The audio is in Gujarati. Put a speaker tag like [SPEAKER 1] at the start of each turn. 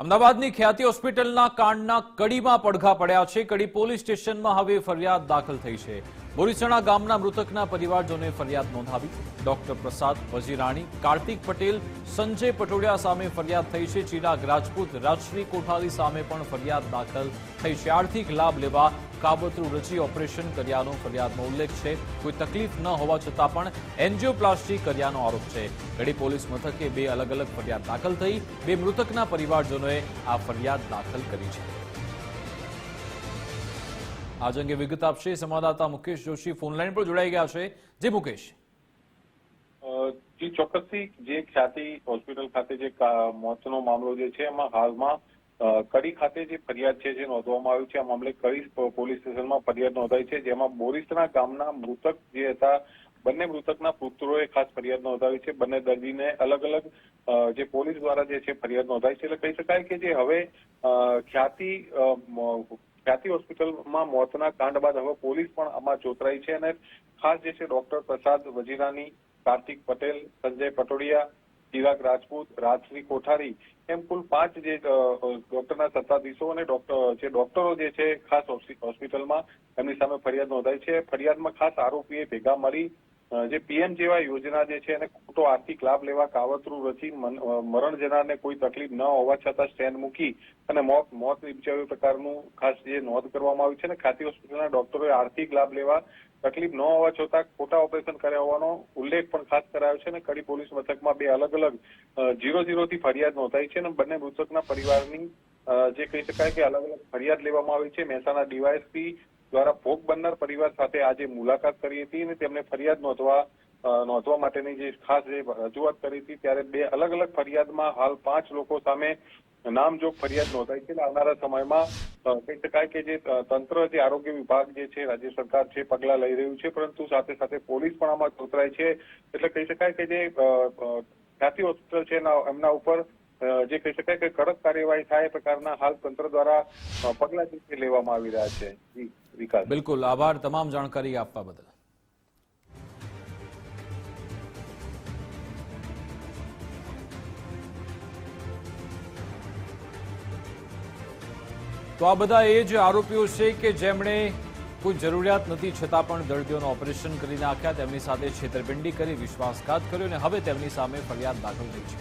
[SPEAKER 1] અમદાવાદની ખ્યાતિ હોસ્પિટલના કાંડના કડીમાં પડઘા પડ્યા છે। કડી પોલીસ સ્ટેશનમાં હવે ફરિયાદ દાખલ થઈ છે। બોરીસણા ગામના મૃતકના પરિવારજનોએ ફરિયાદ નોંધાવી। ડોક્ટર પ્રસાદ વજીરાણી, કાર્તિક પટેલ, સંજય પટોડિયા સામે ફરિયાદ થઈ છે। ચિરાગ રાજપૂત, રાજશ્રી કોઠારી સામે પણ ફરિયાદ દાખલ થઈ છે। આર્થિક લાભ લેવા કાવતરું રચી ઓપરેશન કર્યાનો ફરિયાદમાં ઉલ્લેખ છે। કોઈ તકલીફ ન હોવા છતાં પણ એન્જિયોપ્લાસ્ટી કર્યાનો આરોપ છે। કડી પોલીસ મથકે બે અલગ અલગ ફરિયાદ દાખલ થઈ। બે મૃતકના પરિવારજનોએ આ ફરિયાદ દાખલ કરી છે। આજ અંગે વિગત આપશે સંવાદદાતા મુકેશ જોશી ફોનલાઈન પર જોડાઈ ગયા છે। જે મુકેશ,
[SPEAKER 2] જી ચોક્કસથી જે ખ્યાતિ હોસ્પિટલ ખાતે જે મોતનો મામલો જે છે એમાં હાલમાં કડી ખાતે જે ફરિયાદ છે જે નોંધવામાં આવ્યું છે, આ મામલે કડી પોલીસ સ્ટેશનમાં ફરિયાદ નોંધાઈ છે, જેમાં બોરીસણા ગામના મૃતક જે હતા બંને મૃતકના પુત્રોએ ખાસ ફરિયાદ નોંધાવી છે। બંને દર્દીને અલગ અલગ જે પોલીસ દ્વારા જે છે ફરિયાદ નોંધાઈ છે। એટલે કહી શકાય કે જે હવે ખ્યાતિ હોસ્પિટલમાં મોતના કાંડ બાદ હવે પોલીસ પણ આમાં જોતરાઈ છે અને ખાસ જે છે ડોક્ટર પ્રસાદ વજીરાની, કાર્તિક પટેલ, સંજય પટોડિયા, ચિરાગ રાજપૂત, રાજશ્રી કોઠારી એમ કુલ 5 જે ડોક્ટરના સત્તાધીશો અને ડોક્ટરો જે છે ખાસ હોસ્પિટલમાં એમની સામે ફરિયાદ નોંધાઈ છે। ફરિયાદમાં ખાસ આરોપીએ ભેગા મળી જે પીએમ જેવા યોજના જે છે એને ખોટો આર્થિક લાભ લેવા કાવતરું રચી મરણ જનારને કોઈ તકલીફ ન હોવા છતાં સ્ટેન્ડ મૂકી અને મોત નિપજાવ્યું પ્રકારનું ખાસ જે નોંધ કરવામાં આવી છે અને ખ્યાતિ હોસ્પિટલના ડોક્ટરોએ આર્થિક લાભ લેવા તકલીફ ન હોવા છતાં ખોટા ઓપરેશન કર્યા હોવાનો ઉલ્લેખ પણ ખાસ કરાયો છે અને કડી પોલીસ મથકમાં બે અલગ અલગ 0-0 થી ફરિયાદ નોંધાઈ છે અને બંને મૃતકના પરિવારની જે કહી શકાય કે અલગ અલગ ફરિયાદ લેવામાં આવી છે। મહેસાણા ડીવાયએસપી દ્વારા ભોગ બનનાર પરિવાર સાથે આજે મુલાકાત કરી હતી અને તેમને ફરિયાદ નોંધવા માટેની જે ખાસ જે રજૂઆત કરી હતી, ત્યારે બે અલગ અલગ ફરિયાદમાં હાલ 5 લોકો સામે નામજોગ ફરિયાદ નોંધાઈ છે। આવનારા સમયમાં કહી શકાય કે જે તંત્ર, જે આરોગ્ય વિભાગ જે છે, રાજ્ય સરકાર છે પગલા લઈ રહ્યું છે, પરંતુ સાથે સાથે પોલીસ પણ આમાં જોતરાય છે। એટલે કહી શકાય કે જે ખ્યાતિ હોસ્પિટલ છે એમના ઉપર જે કહી શકાય કે કડક કાર્યવાહી થાય એ પ્રકારના હાલ તંત્ર દ્વારા પગલા જે લેવામાં આવી રહ્યા છે। વિકાસ,
[SPEAKER 1] બિલકુલ આભાર તમામ જાણકારી આપવા બદલ। તો આ બધા એ જ આરોપીઓ છે કે જેમણે કોઈ જરૂરિયાત નથી છતાં પણ દર્દીઓનું ઓપરેશન કરી નાખ્યા, તેમની સાથે છેતરપિંડી કરી વિશ્વાસઘાત કર્યો અને હવે તેમની સામે ફરિયાદ દાખલ થઈ છે।